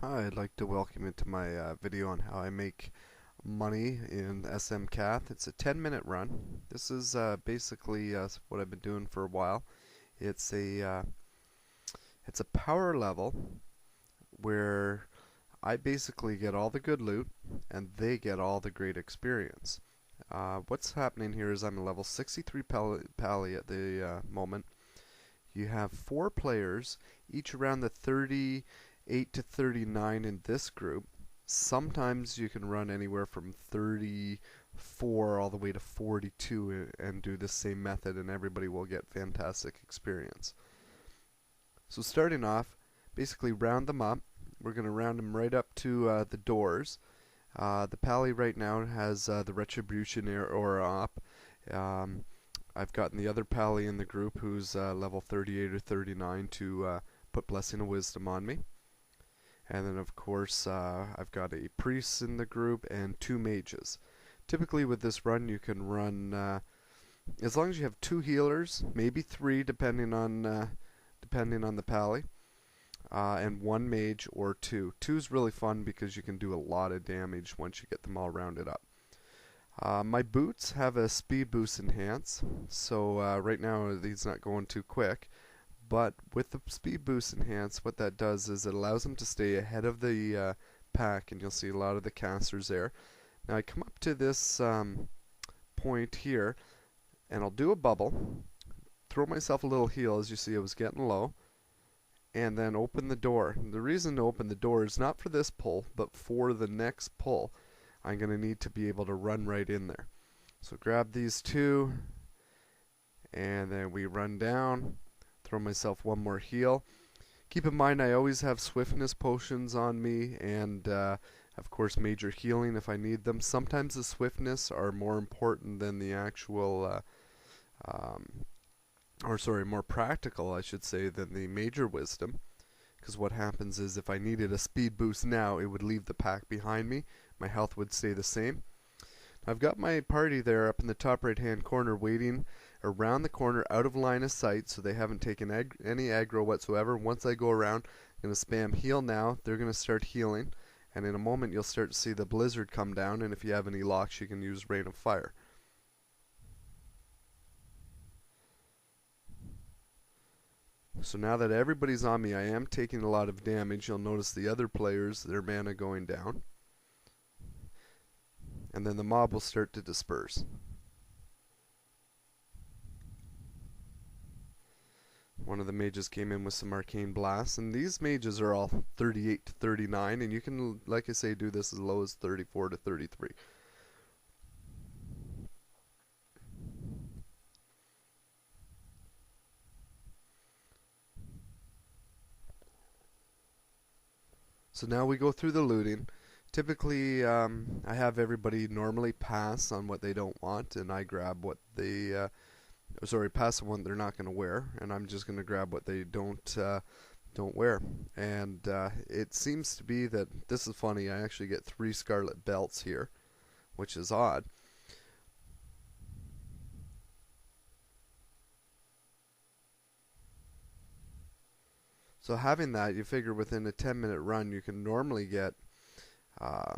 Hi, I'd like to welcome you to my video on how I make money in SMCath. It's a 10-minute run. This is basically what I've been doing for a while. It's a uh, it's a power level where I basically get all the good loot and they get all the great experience. What's happening here is I'm a level 63 pally at the moment. You have 4 players, each around the 38 to 39 in this group. Sometimes you can run anywhere from 34 all the way to 42 and do the same method, and everybody will get fantastic experience. So, starting off, basically round them up. We're going to round them right up to the doors. The pally right now has the Retribution aura up. Um, I've gotten the other pally in the group who's level 38 or 39 to put Blessing of Wisdom on me. And then, of course, I've got a priest in the group and 2 mages. Typically, with this run, you can run as long as you have 2 healers, maybe 3, depending on the pally, and 1 mage or 2. 2 is really fun because you can do a lot of damage once you get them all rounded up. My boots have a speed boost enhance, so right now he's not going too quick. But with the speed boost enhance, what that does is it allows them to stay ahead of the pack, and you'll see a lot of the casters there. Now I come up to this point here, and I'll do a bubble, throw myself a little heal. As you see, I was getting low, and then open the door. And the reason to open the door is not for this pull, but for the next pull. I'm going to need to be able to run right in there. So grab these 2, and then we run down, throw myself 1 more heal. Keep in mind I always have swiftness potions on me, and of course major healing if I need them. Sometimes the swiftness are more important than the actual, more practical I should say, than the major wisdom. Because what happens is if I needed a speed boost now, it would leave the pack behind me. My health would stay the same. I've got my party there up in the top right hand corner waiting around the corner out of line of sight, so they haven't taken any aggro whatsoever. Once I go around, I'm going to spam heal now. They're going to start healing, and in a moment you'll start to see the blizzard come down, and if you have any locks you can use Rain of Fire. So now that everybody's on me, I am taking a lot of damage. You'll notice the other players, their mana going down. And then the mob will start to disperse. One of the mages came in with some arcane blasts, and these mages are all 38 to 39, and you can, like I say, do this as low as 34 to 33. So now we go through the looting. Typically, I have everybody normally pass on what they don't want, and I grab what they pass on what they're not going to wear, and I'm just going to grab what they don't wear. And it seems to be that this is funny. I actually get 3 scarlet belts here, which is odd. So having that, you figure within a 10-minute run, you can normally get. Uh,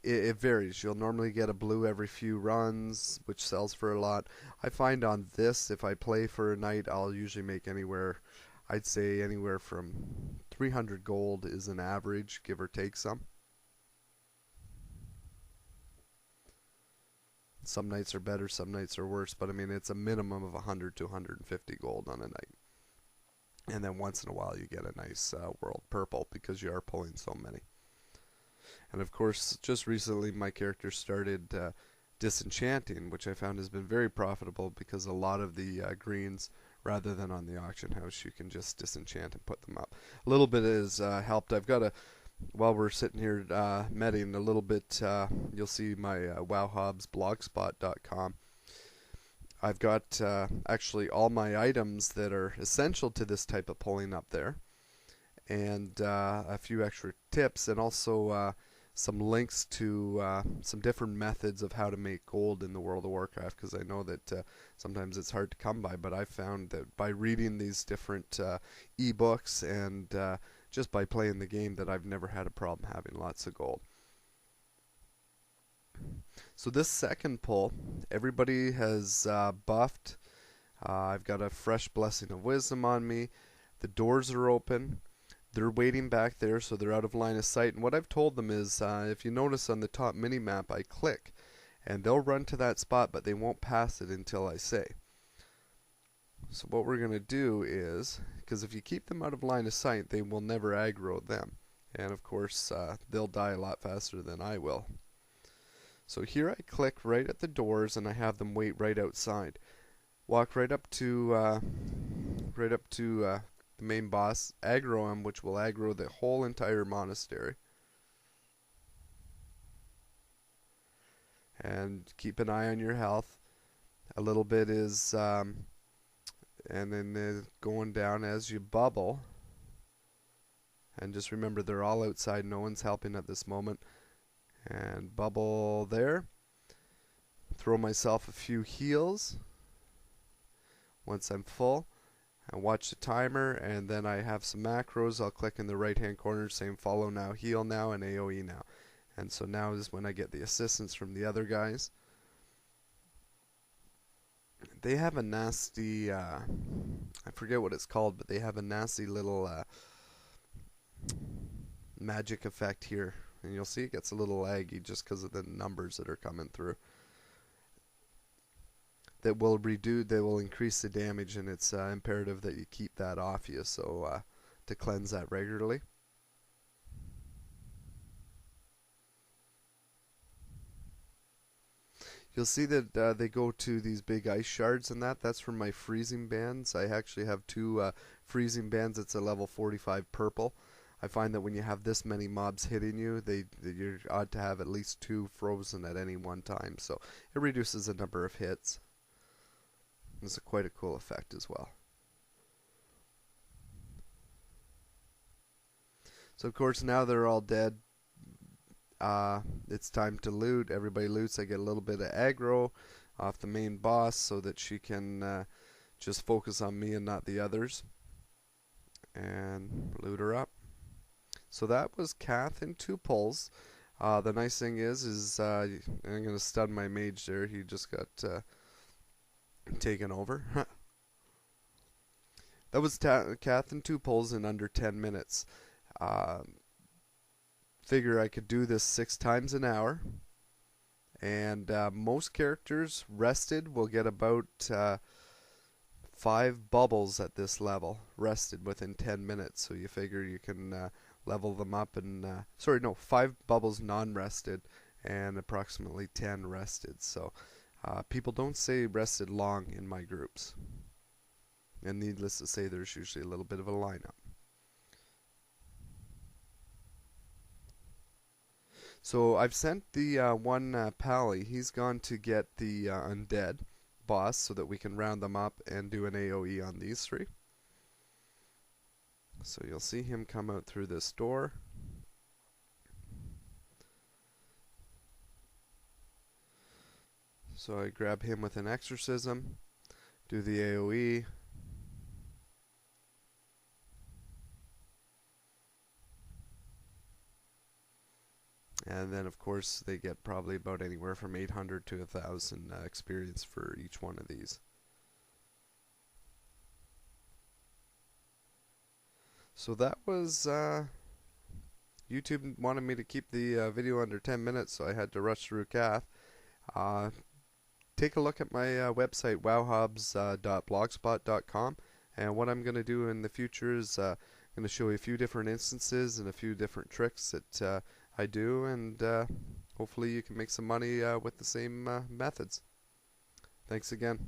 it varies. You'll normally get a blue every few runs, which sells for a lot. I find on this, if I play for a night, I'll usually make anywhere, I'd say anywhere from 300 gold is an average, give or take some. Some nights are better, some nights are worse, but I mean, it's a minimum of 100 to 150 gold on a night. And then once in a while, you get a nice world purple because you are pulling so many. And of course, just recently my character started disenchanting, which I found has been very profitable because a lot of the greens, rather than on the auction house, you can just disenchant and put them up. A little bit has helped. I've got while we're sitting here medding a little bit, you'll see my wowhobsblogspot.com. I've got actually all my items that are essential to this type of pulling up there, and a few extra tips, and also some links to some different methods of how to make gold in the World of Warcraft, because I know that sometimes it's hard to come by, but I found that by reading these different ebooks and just by playing the game that I've never had a problem having lots of gold. So this second pull, everybody has buffed. I've got a fresh Blessing of Wisdom on me. The doors are open. They're waiting back there, so they're out of line of sight. And what I've told them is, if you notice on the top mini-map, I click, and they'll run to that spot, but they won't pass it until I say. So what we're going to do is, because if you keep them out of line of sight, they will never aggro them. And of course, they'll die a lot faster than I will. So here I click right at the doors, and I have them wait right outside. Walk right up to the main boss, aggro him, which will aggro the whole entire monastery. And keep an eye on your health. A little bit is, and then going down as you bubble. And just remember, they're all outside. No one's helping at this moment. And bubble there. Throw myself a few heals once I'm full. And watch the timer, and then I have some macros. I'll click in the right hand corner saying follow now, heal now, and AoE now. And so now is when I get the assistance from the other guys. They have a nasty, I forget what it's called, but they have a nasty little magic effect here. And you'll see it gets a little laggy just because of the numbers that are coming through. That will they will increase the damage, and it's imperative that you keep that off you, so to cleanse that regularly. You'll see that they go to these big ice shards, and that's from my freezing bands. I actually have two freezing bands. It's a level 45 purple. I find that when you have this many mobs hitting you, you're odd to have at least 2 frozen at any one time, so it reduces the number of hits. It's quite a cool effect as well. So of course now they're all dead. It's time to loot. Everybody loots. I get a little bit of aggro off the main boss so that she can just focus on me and not the others. And loot her up. So that was Kath in 2 pulls. The nice thing is I'm going to stun my mage there. He just got taken over. That was Kath in 2 pulls in under 10 minutes. Figure I could do this 6 times an hour. And most characters rested will get about 5 bubbles at this level, rested within 10 minutes. So you figure you can level them up, and 5 bubbles non-rested and approximately 10 rested. So people don't stay rested long in my groups. And needless to say, there's usually a little bit of a lineup. So I've sent the one Pally. He's gone to get the undead boss so that we can round them up and do an AoE on these 3. So you'll see him come out through this door. So I grab him with an exorcism, do the AoE. And then of course they get probably about anywhere from 800 to 1,000 experience for each one of these. So that was, YouTube wanted me to keep the video under 10 minutes, so I had to rush through Kath. Take a look at my website, wowhobs.blogspot.com, and what I'm going to do in the future is going to show you a few different instances and a few different tricks that I do, and hopefully you can make some money with the same methods. Thanks again.